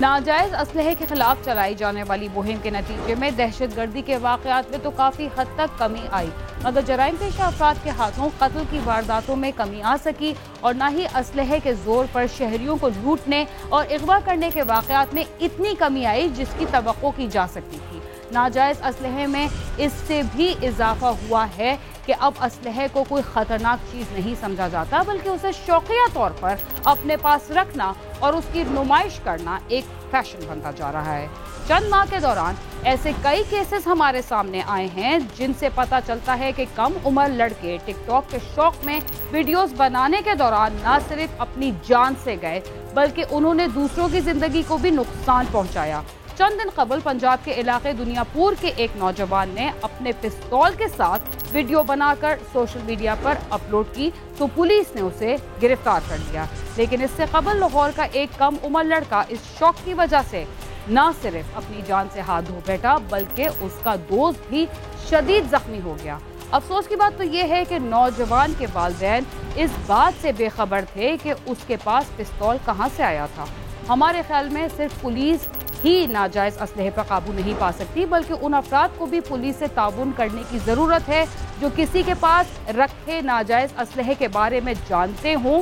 नाजायज असलहे के खिलाफ चलाई जाने वाली मुहिम के नतीजे में दहशतगर्दी के वाकयात में तो काफी हद तक कमी आई, मगर जराइम पेशा अफराद के हाथों कत्ल की वारदातों में कमी आ सकी और न ही असलहे के जोर पर शहरियों को लूटने और अगवा करने के वाकयात में इतनी कमी आई जिसकी तवक्को की जा सकती थी। नाजायज असलहे में इससे भी इजाफा हुआ है कि अब असलहे को कोई खतरनाक चीज नहीं समझा जाता, बल्कि उसे शौकिया तौर पर अपने पास रखना और उसकी नुमाइश करना एक फैशन बनता जा रहा है। चंद माह के दौरान ऐसे कई केसेस हमारे सामने आए हैं जिनसे पता चलता है कि कम उम्र लड़के टिकटॉक के शौक में वीडियोस बनाने के दौरान न सिर्फ अपनी जान से गए बल्कि उन्होंने दूसरों की जिंदगी को भी नुकसान पहुंचाया। चंद दिन कबल पंजाब के इलाके दुनियापुर के एक नौजवान ने अपने पिस्तौल के साथ वीडियो बनाकर सोशल मीडिया पर अपलोड की तो पुलिस ने उसे गिरफ्तार कर लिया। लेकिन इससे कबल लाहौर का एक कम उम्र लड़का इस शौक की वजह से न सिर्फ अपनी जान से हाथ धो बैठा बल्कि उसका दोस्त भी शदीद जख्मी हो गया। अफसोस की बात तो यह है कि नौजवान के वालिदैन इस बात से बेखबर थे कि उसके पास पिस्तौल कहां से आया था। हमारे ख्याल में सिर्फ पुलिस ही नाजायज असलहे पर काबू नहीं पा सकती, बल्कि उन अफराद को भी पुलिस से ताउन करने की जरूरत है जो किसी के पास रखे नाजायज असलहे के बारे में जानते हों।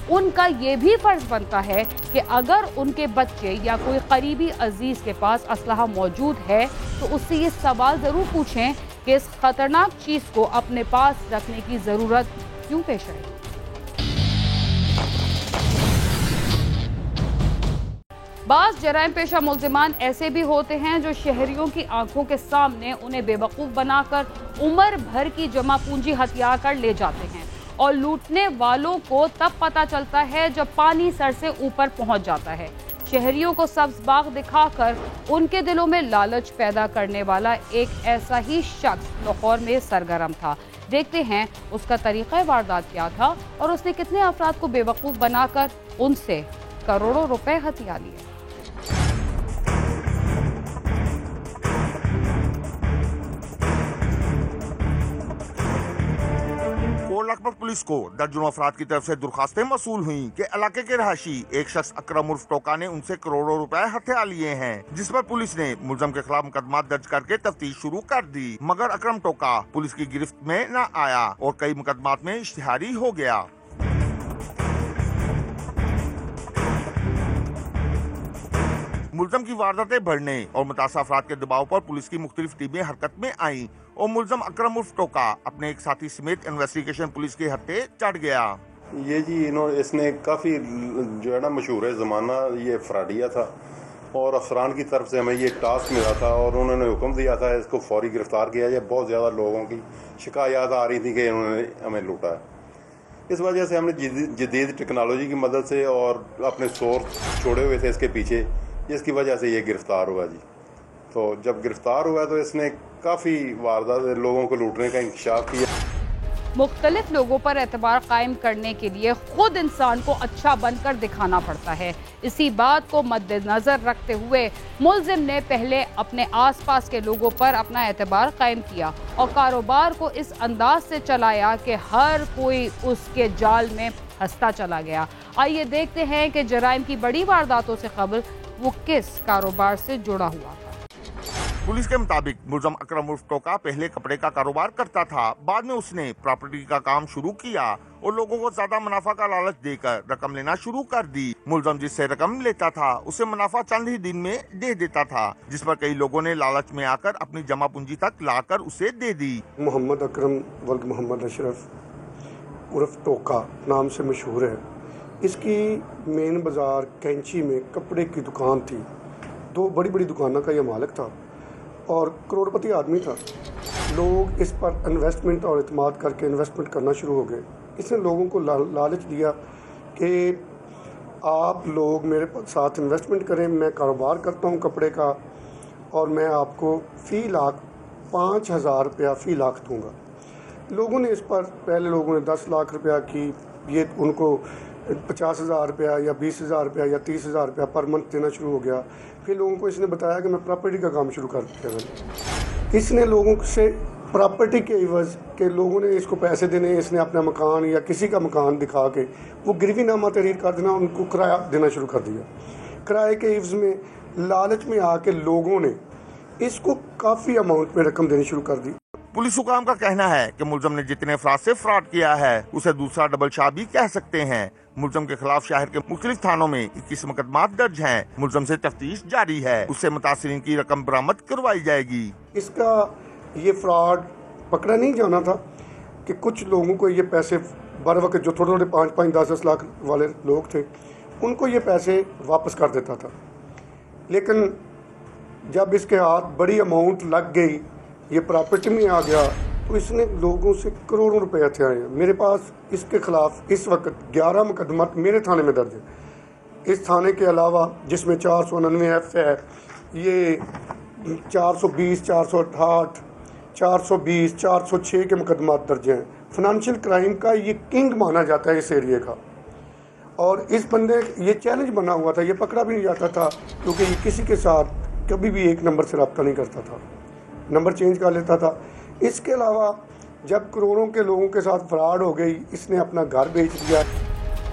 उनका ये भी फर्ज बनता है कि अगर उनके बच्चे या कोई करीबी अजीज के पास असलहा मौजूद है तो उससे ये सवाल जरूर पूछें कि इस खतरनाक चीज को अपने पास रखने की जरूरत क्यों पेश आई। बाज़ जराइम पेशा मुल्जिमान ऐसे भी होते हैं जो शहरियों की आंखों के सामने उन्हें बेवकूफ़ बनाकर उम्र भर की जमा पूंजी हथिया कर ले जाते हैं और लूटने वालों को तब पता चलता है जब पानी सर से ऊपर पहुंच जाता है। शहरियों को सब्ज बाग दिखाकर उनके दिलों में लालच पैदा करने वाला एक ऐसा ही शख्स लाहौर में सरगर्म था। देखते हैं उसका तरीक़ा वारदात क्या था और उसने कितने अफराद को बेवकूफ़ बनाकर उनसे करोड़ों रुपए हथिया लिए। लखपत पुलिस को दर्जनों अफराद की तरफ से दरखास्तें मसूल हुई कि इलाके के रहायशी एक शख्स अकरम उर्फ टोका ने उनसे करोड़ों रुपए हथिया लिए हैं, जिस पर पुलिस ने मुलजम के खिलाफ मुकदमा दर्ज करके तफ्तीश शुरू कर दी, मगर अकरम टोका पुलिस की गिरफ्त में न आया और कई मुकदमात में इश्तिहारी हो गया। मुलजम की वारदातें बढ़ने और मुतासा अफराद के दबाव पर पुलिस की मुख्तलिफ टीमें हरकत में आईं और मुलजम अकरम उर्फ टोका अपने एक साथी समेत इन्वेस्टिगेशन पुलिस के हत्थे चढ़ गया। ये जी इसने काफ़ी जो है ना मशहूर है ज़माना ये फ्राडिया था और अफसरान की तरफ से हमें ये टास्क मिला था और उन्होंने हुक्म दिया था इसको फौरी गिरफ्तार किया जाए। बहुत ज़्यादा लोगों की शिकायत आ रही थी कि उन्होंने हमें लूटा है। इस वजह से हमने जदीद टेक्नोलॉजी की मदद से और अपने सोर्स छोड़े हुए थे इसके पीछे, जिसकी वजह से ये गिरफ्तार हुआ जी। तो जब गिरफ्तार हुआ तो इसने काफ़ी वारदात लोगों को लूटने का इंकशाफ किया। मुख्तलिफ लोगों पर एतबार कायम करने के लिए खुद इंसान को अच्छा बनकर दिखाना पड़ता है। इसी बात को मद्देनजर रखते हुए मुलजिम ने पहले अपने आसपास के लोगों पर अपना एतबार कायम किया और कारोबार को इस अंदाज से चलाया कि हर कोई उसके जाल में फंसता चला गया। आइए देखते हैं कि जराइम की बड़ी वारदातों से कबल वो किस कारोबार से जुड़ा हुआ था। पुलिस के मुताबिक मुलजम अकरम उर्फ टोका पहले कपड़े का कारोबार करता था। बाद में उसने प्रॉपर्टी का काम शुरू किया और लोगों को ज्यादा मुनाफा का लालच देकर रकम लेना शुरू कर दी। मुलजम जिससे रकम लेता था उसे मुनाफा चंद ही दिन में दे देता था, जिस पर कई लोगों ने लालच में आकर अपनी जमा पूंजी तक लाकर उसे दे दी। मोहम्मद अकरम वल्द मोहम्मद अशरफ उर्फ टोका नाम से मशहूर है। इसकी मेन बाजार कैंची में कपड़े की दुकान थी। दो बड़ी बड़ी दुकानों का यह मालिक था और करोड़पति आदमी था। लोग इस पर इन्वेस्टमेंट और इत्माद करके इन्वेस्टमेंट करना शुरू हो गए। इसने लोगों को लालच दिया कि आप लोग मेरे साथ इन्वेस्टमेंट करें, मैं कारोबार करता हूं कपड़े का और मैं आपको फ़ी लाख 5,000 रुपया फ़ी लाख दूँगा। लोगों ने इस पर पहले लोगों ने 10 लाख रुपया की, ये उनको 50,000 रुपया या 20,000 रुपया या 30,000 रुपया पर मंथ देना शुरू हो गया। फिर लोगों को इसने बताया कि मैं प्रॉपर्टी का काम शुरू कर दिया। इसने लोगों से प्रॉपर्टी के एवज के लोगों ने इसको पैसे देने, इसने अपना मकान या किसी का मकान दिखा के वो गिरवी नामा तहरीर कर देना, उनको किराया देना शुरू कर दिया। किराए के इव्ज में, लालच में आके लोगों ने इसको काफ़ी अमाउंट में रकम देनी शुरू कर दी। पुलिस हुकाम का कहना है कि मुलजम ने जितने अफराद से फ्रॉड किया है उसे दूसरा डबल शाह भी कह सकते हैं। मुलजम के खिलाफ शहर के मुख्तलिफ थानों में 21 मुकदमा दर्ज हैं। मुलजम से तफ्तीश जारी है, उससे मुतासिरीन की रकम बरामद करवाई जाएगी। इसका ये फ्रॉड पकड़ा नहीं जाना था कि कुछ लोगों को ये पैसे बर वक्त, जो थोड़े थोड़े 5-5, 10-10 लाख वाले लोग थे, उनको ये पैसे वापस कर देता था। लेकिन जब इसके हाथ बड़ी अमाउंट लग गई, ये प्रॉपर्टी में आ गया, तो इसने लोगों से करोड़ों रुपए हथियाए हैं। मेरे पास इसके खिलाफ इस वक्त 11 मुकदमा मेरे थाने में दर्ज है। इस थाने के अलावा जिसमें 499F है, ये 420, 468, 420, 406 के मुकदमा दर्ज हैं। फाइनेंशियल क्राइम का ये किंग माना जाता है इस एरिया का। और इस बंदे ये चैलेंज बना हुआ था, ये पकड़ा भी नहीं जाता था क्योंकि ये किसी के साथ कभी भी एक नंबर से रब्ता नहीं करता था, नंबर चेंज कर लेता था। इसके अलावा जब करोड़ों के लोगों के साथ फ्रॉड हो गई, इसने अपना घर बेच दिया।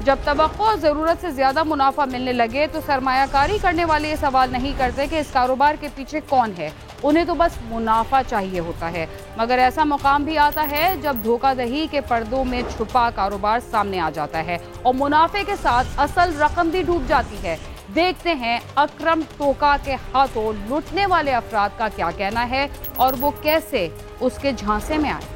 जब तवक्को और ज़रूरत से ज़्यादा मुनाफा मिलने लगे तो सरमायाकारी करने वाले ये सवाल नहीं करते कि इस कारोबार के पीछे कौन है, उन्हें तो बस मुनाफा चाहिए होता है। मगर ऐसा मुकाम भी आता है जब धोखाधड़ी के पर्दों में छुपा कारोबार सामने आ जाता है और मुनाफे के साथ असल रकम भी डूब जाती है। देखते हैं अकरम टोका के हाथों लूटने वाले अफराद का क्या कहना है और वो कैसे उसके झांसे में आए।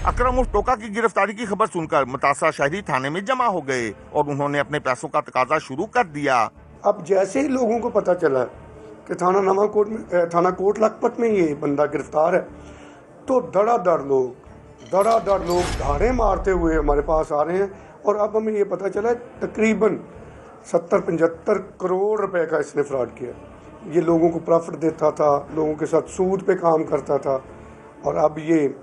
अकरम उर्फ टोका की गिरफ्तारी की खबर सुनकर मुतासरा शहरी थाने में जमा हो गए और उन्होंने अपने पैसों का तकाजा शुरू कर दिया। अब जैसे ही लोगों को पता चला कि थाना कोट लखपत में ये बंदा गिरफ्तार है, तो धड़ाधड़ लोग धाड़े मारते हुए हमारे पास आ रहे हैं। और अब हमें ये पता चला तकरीबन 70-75 करोड़ रुपए का इसने फ्रॉड किया। ये लोगों को प्रॉफिट देता था, लोगों के साथ सूद पे काम करता था। और अब ये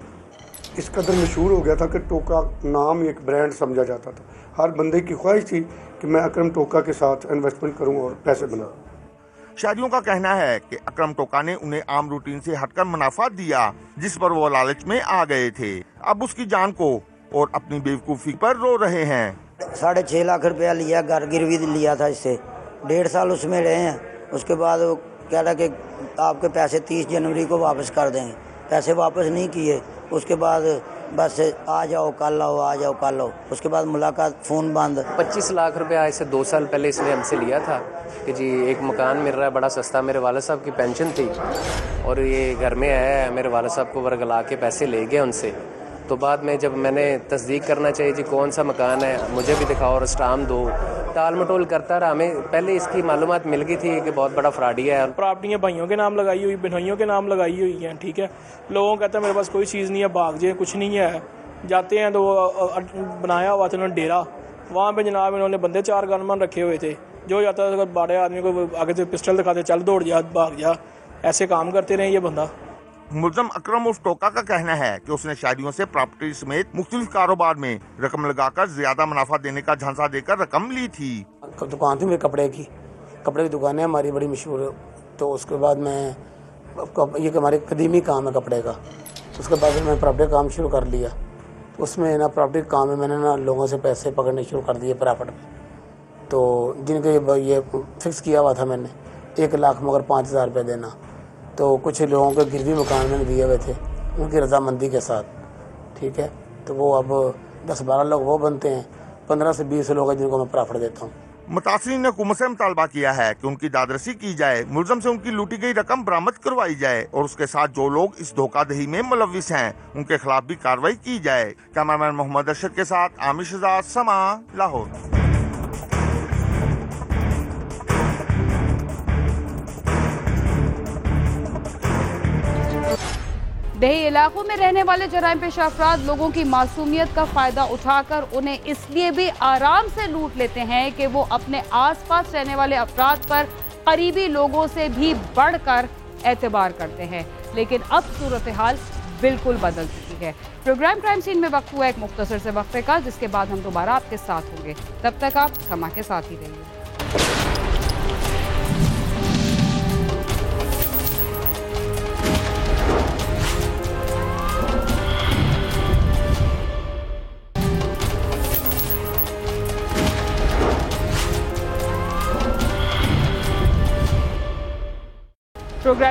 इस कदर मशहूर हो गया था कि टोका नाम एक ब्रांड समझा जाता था। हर बंदे की ख्वाहिश थी कि मैं अकरम टोका के साथ इन्वेस्टमेंट करूं और पैसे बनाऊं। शहरियों का कहना है कि अकरम टोका ने उन्हें आम रूटीन से हटकर मुनाफा दिया, जिस पर वो लालच में आ गए थे। अब उसकी जान को और अपनी बेवकूफ़ी पर रो रहे हैं। 6.5 लाख रुपया लिया, घर गिरवी लिया था इससे, 1.5 साल उसमें रहे हैं। उसके बाद वो कह रहा कि आपके पैसे 30 जनवरी को वापस कर देंगे। पैसे वापस नहीं किए। उसके बाद बस आ जाओ कल आओ, आ जाओ कल आओ। उसके बाद मुलाकात, फ़ोन बंद। 25 लाख रुपया ऐसे 2 साल पहले इसने हमसे लिया था कि जी एक मकान मिल रहा है बड़ा सस्ता। मेरे वाले साहब की पेंशन थी और ये घर में आया है, मेरे वाले साहब को वर्गला के पैसे ले गए उनसे। तो बाद में जब मैंने तस्दीक करना चाहिए जी कौन सा मकान है, मुझे भी दिखाओ और स्टाम्प दो, टाल मटोल करता रहा। हमें पहले इसकी मालूमात मिल गई थी कि बहुत बड़ा फ्रॉडिया है। प्रॉपर्टियाँ भाइयों के नाम लगाई हुई, बहनोइयों के नाम लगाई हुई हैं, ठीक है। लोगों कहते हैं मेरे पास कोई चीज़ नहीं है, भाग जाए, कुछ नहीं है। जाते हैं तो बनाया हुआ था उन्होंने डेरा, वहाँ पे जनाब इन्होंने बंदे 4 गनमैन रखे हुए थे। जो जाता था बड़े आदमी को आगे से पिस्टल दिखाते, चल दौड़ जा, भाग जा, ऐसे काम करते रहे ये बंदा। मुलजम अकरम उर्फ टोका का कहना है कि उसने शहरियों से प्रॉपर्टी समेत मुख्तलिफ कारोबार में रकम लगाकर ज्यादा मुनाफा देने का झांसा देकर रकम ली थी। दुकान थी मेरी कपड़े की दुकान है हमारी बड़ी मशहूर। तो उसके बाद मैं ये हमारे कदीमी काम है कपड़े का। उसके बाद फिर मैं प्रॉपर्टी काम शुरू कर लिया। उसमें ना प्रॉपर्टी काम में मैंने ना लोगों से पैसे पकड़ने शुरू कर दिए प्रॉफिट में। तो जिनके ये फिक्स किया हुआ था मैंने 1 लाख मगर 5,000 रुपये देना। तो कुछ लोगों के गिरवी मकान मैंने दिए हुए थे उनकी रजामंदी के साथ, ठीक है। तो वो अब 10-12 लोग वो बनते हैं, 15 से 20 लोग हैं जिनको मैं प्रॉफिट देता हूँ। मुतासिरीन ने हुकूमत से मुतालबा किया है कि उनकी दादरसी की जाए, मुलजम से उनकी लूटी गई रकम बरामद करवाई जाए और उसके साथ जो लोग इस धोखाधड़ी में मुलविस हैं उनके खिलाफ भी कार्रवाई की जाए। कैमरामैन मोहम्मद अरशद के साथ आमिर शहजाद, समा, लाहौर। देही इलाकों में रहने वाले जराइम पेशा अफराद लोगों की मासूमियत का फायदा उठाकर उन्हें इसलिए भी आराम से लूट लेते हैं कि वो अपने आसपास रहने वाले अफराद पर करीबी लोगों से भी बढ़कर एतबार करते हैं। लेकिन अब सूरत हाल बिल्कुल बदल चुकी है। प्रोग्राम क्राइम सीन में वक्त हुआ एक मुख्तसर से वक्फे का, जिसके बाद हम दोबारा आपके साथ होंगे। तब तक आप समा के साथ ही रहिए।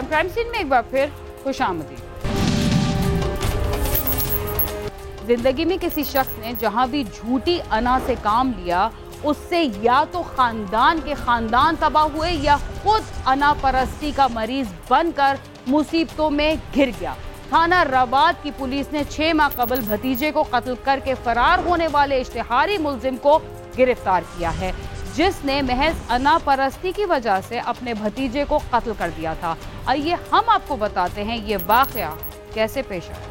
क्राइम सीन में एक बार फिर खुशामदीद। जिंदगी में किसी शख्स ने जहां भी झूठी अना से काम लिया, उससे या तो खानदान के खानदान तबाह हुए या खुद अना परस्ती का मरीज बनकर मुसीबतों में घिर गया। थाना रवाद की पुलिस ने 6 माह कबल भतीजे को कत्ल करके फरार होने वाले इश्तिहारी मुलजिम को गिरफ्तार किया है, जिसने महज अना परस्ती की वजह से अपने भतीजे को कत्ल कर दिया था। आइए हम आपको बताते हैं ये वाकया कैसे पेश आया।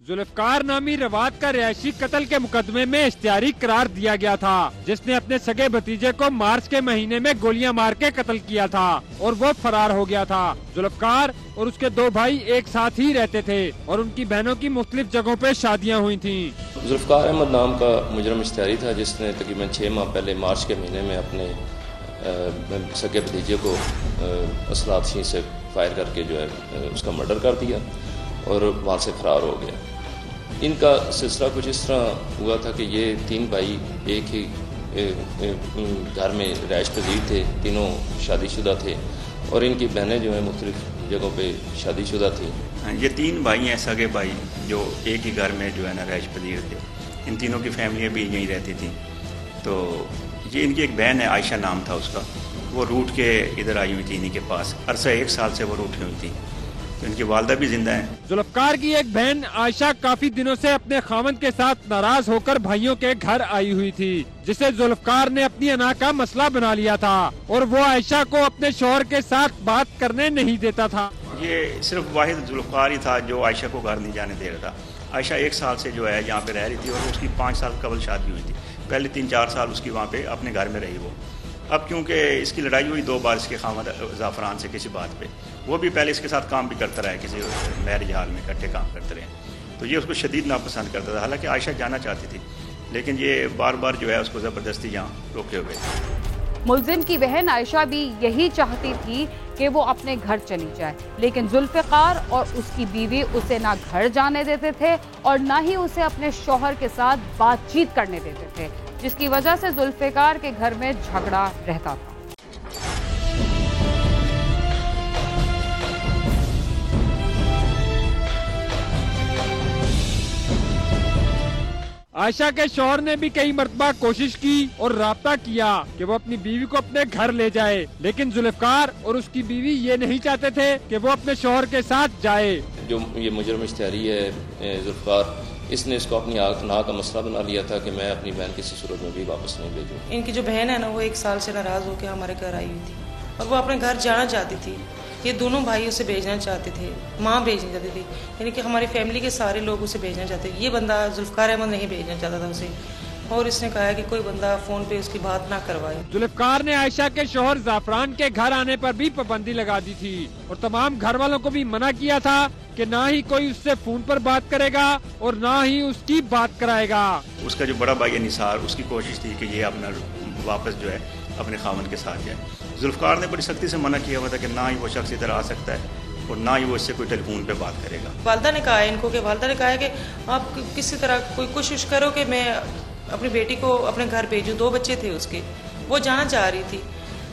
जुल्फकार नामी रवाद का रिहायशी कत्ल के मुकदमे में इश्तिहारी करार दिया गया था, जिसने अपने सगे भतीजे को मार्च के महीने में गोलियां मार के कत्ल किया था और वो फरार हो गया था। जुल्फकार और उसके 2 भाई एक साथ ही रहते थे और उनकी बहनों की मुख्तलिफ जगहों पे शादियां हुई थी। जुल्फकार अहमद नाम का मुजरम इश्तिहारी था, जिसने तकरीबन 6 माह पहले मार्च के महीने में अपने सगे भतीजे को असलात से फायर करके जो है उसका मर्डर कर दिया और वहाँ से फरार हो गया। इनका सिलसिला कुछ इस तरह हुआ था कि ये 3 भाई एक ही घर में रिहाइश पजीर थे, तीनों शादीशुदा थे और इनकी बहनें जो हैं मुख्तलिफ जगहों पे शादीशुदा थी। ये 3 भाई हैं, सगे भाई, जो एक ही घर में जो है ना रिहाइश पजीर थे। इन तीनों की फैमिलियाँ भी यहीं रहती थी। तो ये इनकी एक बहन है, आयशा नाम था उसका, वो रूठ के इधर आई हुई थी इन्हीं के पास। अरसा 1 साल से वो रूठी हुई थी। तो इनकी वालदा भी जिंदा है। जुल्फकार की एक बहन आयशा काफी दिनों से अपने खामन के साथ नाराज होकर भाइयों के घर आई हुई थी, जिसे जुल्फकार ने अपनी अना का मसला बना लिया था और वो आयशा को अपने शौहर के साथ बात करने नहीं देता था। ये सिर्फ वाहिद जुल्फकार ही था जो आयशा को घर नहीं जाने दे रहा था। आयशा 1 साल से जो है यहाँ पे रह रही थी और उसकी 5 साल कबल शादी हुई थी। पहले 3-4 साल उसकी वहाँ पे अपने घर में रही वो। अब क्योंकि इसकी लड़ाई हुई 2 बार इसके खामद ज़ाफ़रान से किसी बात पे, वो भी पहले इसके साथ काम भी करता रहा है, किसी मैरिज हाल में इकट्ठे काम करते रहे, तो ये उसको शदीद नापसंद करता था। हालांकि आयशा जाना चाहती थी, लेकिन ये बार बार जो है उसको ज़बरदस्ती यहाँ रोके हुए। मुलजिम की बहन आयशा भी यही चाहती थी कि वो अपने घर चली जाए, लेकिन जुल्फकार और उसकी बीवी उसे ना घर जाने देते थे और ना ही उसे अपने शौहर के साथ बातचीत करने देते थे, जिसकी वजह से जुल्फकार के घर में झगड़ा रहता था। आयशा के शौहर ने भी कई मरतबा कोशिश की और राब्ता किया कि वो अपनी बीवी को अपने घर ले जाए, लेकिन जुल्फकार और उसकी बीवी ये नहीं चाहते थे कि वो अपने शौहर के साथ जाए। जो ये मुजरम इश्तिहारी है जुल्फकार, इसने इसको अपनी अना का मसला बना लिया था कि मैं अपनी बहन किसी सूरत में भी वापस नहीं भेजूँ। इनकी जो बहन है ना, वो 1 साल से नाराज होकर हमारे घर आई हुई थी और वो अपने घर जाना चाहती थी। ये दोनों भाई उसे भेजना चाहते थे, माँ भेजना चाहती थी, यानी कि हमारी फैमिली के सारे लोग उसे भेजना चाहते थे। ये बंदा जुल्फकार अहमद नहीं भेजना चाहता था उसे, और इसने कहा है कि कोई बंदा फोन पे उसकी बात ना करवाए। जुल्फकार ने आयशा के शौहर ज़ाफ़रान के घर आने पर भी पाबंदी लगा दी थी और तमाम घर वालों को भी मना किया था कि ना ही कोई उससे फोन पर बात करेगा और ना ही उसकी बात कराएगा। उसका जो बड़ा भाई है निसार, उसकी कोशिश थी कि ये अपना वापस जो है अपने खामन के साथ जाए। जुल्फकार ने बड़ी सख्ती से मना किया हुआ था कि ना ही वो शख्स इधर आ सकता है और ना ही वो इससे कोई टेलीफोन पे बात करेगा। वालदा ने कहा है इनको, कि वालदा ने कहा है कि आप किसी तरह कोई कोशिश करो कि मैं अपनी बेटी को अपने घर भेजूं। 2 बच्चे थे उसके, वो जाना चाह रही थी,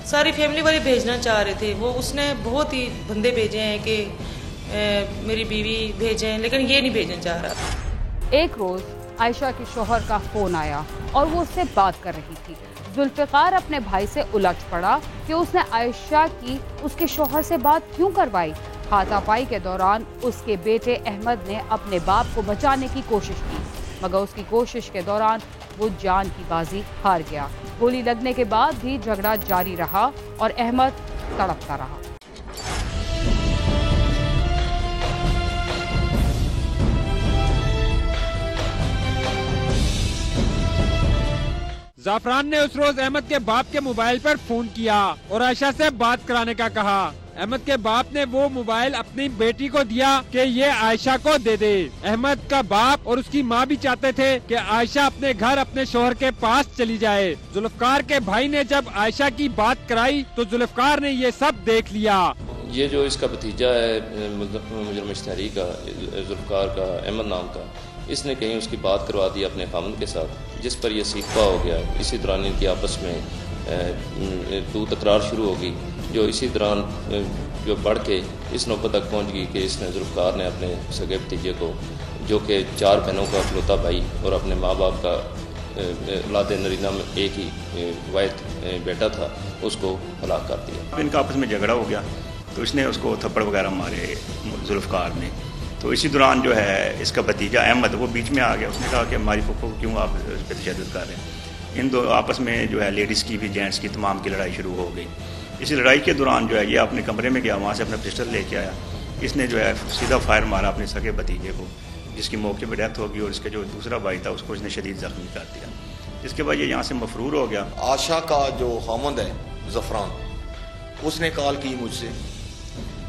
सारी फैमिली वाले भेजना चाह रहे थे। वो उसने बहुत ही बंदे भेजे हैं कि मेरी बीवी भेजें, लेकिन ये नहीं भेजना चाह रहा। एक रोज आयशा के शौहर का फोन आया और वो उससे बात कर रही थी। जुल्फकार अपने भाई से उलझ पड़ा कि उसने आयशा की उसके शौहर से बात क्यों करवाई। हाथापाई के दौरान उसके बेटे अहमद ने अपने बाप को बचाने की कोशिश की, मगर उसकी कोशिश के दौरान वो जान की बाजी हार गया। गोली लगने के बाद भी झगड़ा जारी रहा और अहमद तड़पता रहा। ज़ाफ़रान ने उस रोज अहमद के बाप के मोबाइल पर फोन किया और आयशा से बात कराने का कहा। अहमद के बाप ने वो मोबाइल अपनी बेटी को दिया कि ये आयशा को दे दे। अहमद का बाप और उसकी माँ भी चाहते थे कि आयशा अपने घर अपने शौहर के पास चली जाए। जुल्फकार के भाई ने जब आयशा की बात कराई तो जुल्फकार ने ये सब देख लिया। ये जो इसका भतीजा है मुजरम इश्तिहारी का, जुल्फकार का, अहमद नाम का, इसने कहीं उसकी बात करवा दी अपने खामद के साथ, जिस पर यह सीखा हो गया। इसी दौरान इनकी आपस में तू तकरार शुरू होगी, जो इसी दौरान जो बढ़ के इस नौबत तक पहुंच गई कि इसने जुल्फ़कार ने अपने सगे भतीजे को, जो कि 4 बहनों का इकलौता भाई और अपने माँ बाप का औलाद नरीना में एक ही वाहिद बेटा था, उसको हलाक कर दिया। इनका आपस में झगड़ा हो गया तो इसने उसको थप्पड़ वगैरह मारे जुल्फ़कार ने। तो इसी दौरान जो है इसका भतीजा अहमद वो बीच में आ गया। उसने कहा कि हमारी फुफ्फो को क्यों आप इस पर तशद्दुद कर रहे हैं। इन दो आपस में जो है लेडीज़ की भी जेंट्स की तमाम की लड़ाई शुरू हो गई। इसी लड़ाई के दौरान जो है ये अपने कमरे में गया, वहाँ से अपना पिस्टल लेके आया। इसने जो है सीधा फायर मारा अपने सगे भतीजे को, जिसकी मौके पर डेथ होगी, और इसके जो दूसरा भाई था उसको इसने शदीद ज़ख्मी कर दिया। जिसके बाद ये यहाँ से मफरूर हो गया। आशा का जो खामद है ज़फ़रान, उसने कॉल की मुझसे,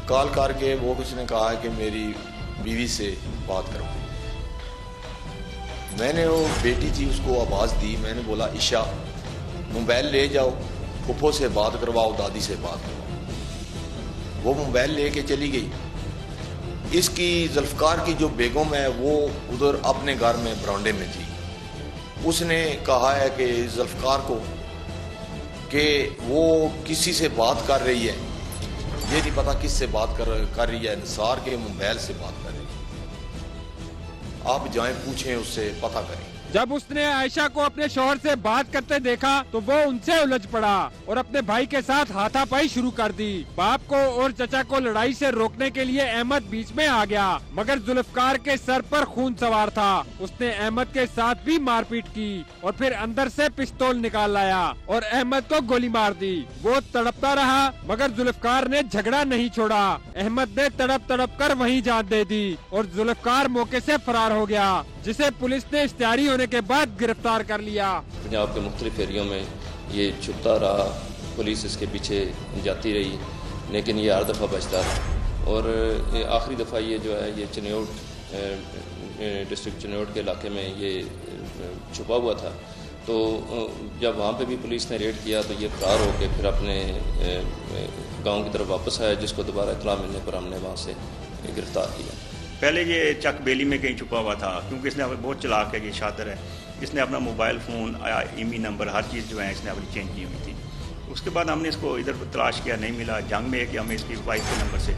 कॉल करके वो उसने कहा कि मेरी बीवी से बात करो। मैंने वो बेटी थी उसको आवाज़ दी, मैंने बोला ईशा मोबाइल ले जाओ, फुफ्फो से बात करवाओ, दादी से बात करवाओ। वो मोबाइल लेके चली गई। इसकी जुल्फ़कार की जो बेगम है वो उधर अपने घर में बरामदे में थी। उसने कहा है कि जुल्फ़कार को कि वो किसी से बात कर रही है, ये नहीं पता किस से बात कर रही है, निसार के मोबाइल से बात कर रही है। आप जाएं पूछें उससे, पता करें। जब उसने आयशा को अपने शौहर से बात करते देखा तो वो उनसे उलझ पड़ा और अपने भाई के साथ हाथापाई शुरू कर दी। बाप को और चचा को लड़ाई से रोकने के लिए अहमद बीच में आ गया, मगर जुल्फ़कार के सर पर खून सवार था। उसने अहमद के साथ भी मारपीट की और फिर अंदर से पिस्तौल निकाल लाया और अहमद को गोली मार दी। वो तड़पता रहा मगर जुल्फ़कार ने झगड़ा नहीं छोड़ा। अहमद ने तड़प तड़प कर वहीं जान दे दी और जुल्फ़कार मौके से फरार हो गया, जिसे पुलिस ने इश्तिहारी होने के बाद गिरफ्तार कर लिया। पंजाब के मुख्तलिफ एरियों में ये छुपता रहा, पुलिस इसके पीछे जाती रही, लेकिन ये हर दफ़ा बचता रहा। और आखिरी दफ़ा ये जो है ये चिन्योट डिस्ट्रिक्ट चिन्योट के इलाके में ये छुपा हुआ था। तो जब वहाँ पे भी पुलिस ने रेड किया तो ये फरार होकर फिर अपने गांव की तरफ वापस आया, जिसको दोबारा इत्तला मिलने पर हमने वहाँ से गिरफ्तार किया। पहले ये चक बेली में कहीं छुपा हुआ था, क्योंकि इसने बहुत चालाक है, ये शातिर है। इसने अपना मोबाइल फ़ोन, ईमेल नंबर, हर चीज़ जो है इसने अपनी चेंज की हुई थी। उसके बाद हमने इसको इधर तलाश किया, नहीं मिला। जंग में कि हमें इसकी वाइफ के नंबर से,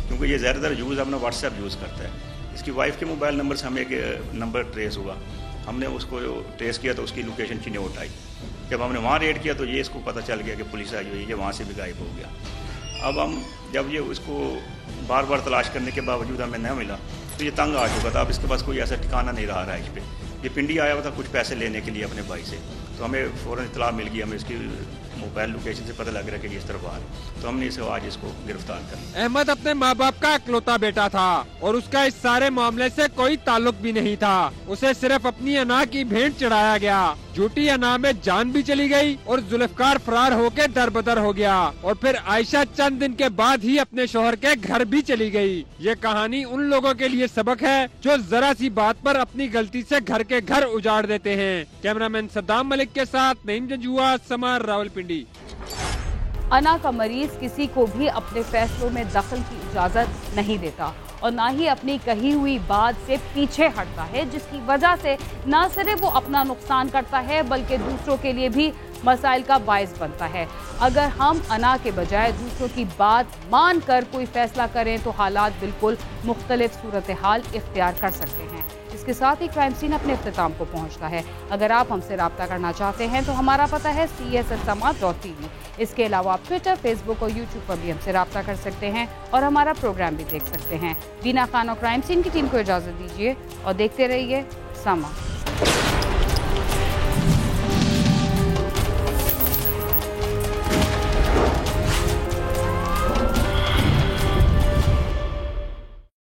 क्योंकि ये ज़्यादातर यूज़ अपना व्हाट्सएप यूज़ करता है, इसकी वाइफ के मोबाइल नंबर से हमें एक नंबर ट्रेस हुआ। हमने उसको ट्रेस किया तो उसकी लोकेशन चिन्योट आई। जब हमने वहाँ रेड किया तो ये इसको पता चल गया कि पुलिस आई हुई है, ये वहाँ से भी गायब हो गया। अब हम जब ये उसको बार बार तलाश करने के बावजूद हमें न मिला तो ये तंग आ चुका था। अब इसके पास कोई ऐसा ठिकाना नहीं रहा इस पर। ये पिंडी आया हुआ था कुछ पैसे लेने के लिए अपने भाई से, तो हमें फ़ौरन इत्तला मिल गई, हमें इसकी मोबाइल लोकेशन से पता लग रहा है कि इस तरफ आ रहा, तो हमने इसे आज इसको गिरफ्तार कर लिया। अहमद अपने माँ बाप का इकलौता बेटा था और उसका इस सारे मामले से कोई ताल्लुक भी नहीं था। उसे सिर्फ अपनी अना की भेंट चढ़ाया गया। झूठी अना में जान भी चली गई और जुल्फ़कार फरार होकर दरबदर हो गया और फिर आयशा चंद दिन के बाद ही अपने शौहर के घर भी चली गई। ये कहानी उन लोगों के लिए सबक है जो जरा सी बात पर अपनी गलती से घर के घर उजाड़ देते हैं। कैमरामैन सद्दाम मलिक के साथ नईम जंजुआ, समार, रावलपिंडी। अना का मरीज किसी को भी अपने फैसलों में दखल की इजाजत नहीं देता और ना ही अपनी कही हुई बात से पीछे हटता है, जिसकी वजह से न सिर्फ वो अपना नुकसान करता है बल्कि दूसरों के लिए भी मसाइल का बायस बनता है। अगर हम अना के बजाय दूसरों की बात मान कर कोई फैसला करें तो हालात बिल्कुल मुख्तलिफ सूरत हाल इख्तियार कर सकते हैं। इसके साथ ही क्राइम सीन अपने इख्तिताम को पहुंचता है। अगर आप हमसे रब्ता करना चाहते हैं तो हमारा पता है CSSSamaat.tv। इसके अलावा आप ट्विटर, फेसबुक और यूट्यूब पर भी हमसे रब्ता कर सकते हैं और हमारा प्रोग्राम भी देख सकते हैं। बीना खान और क्राइम सीन की टीम को इजाज़त दीजिए और देखते रहिए समा।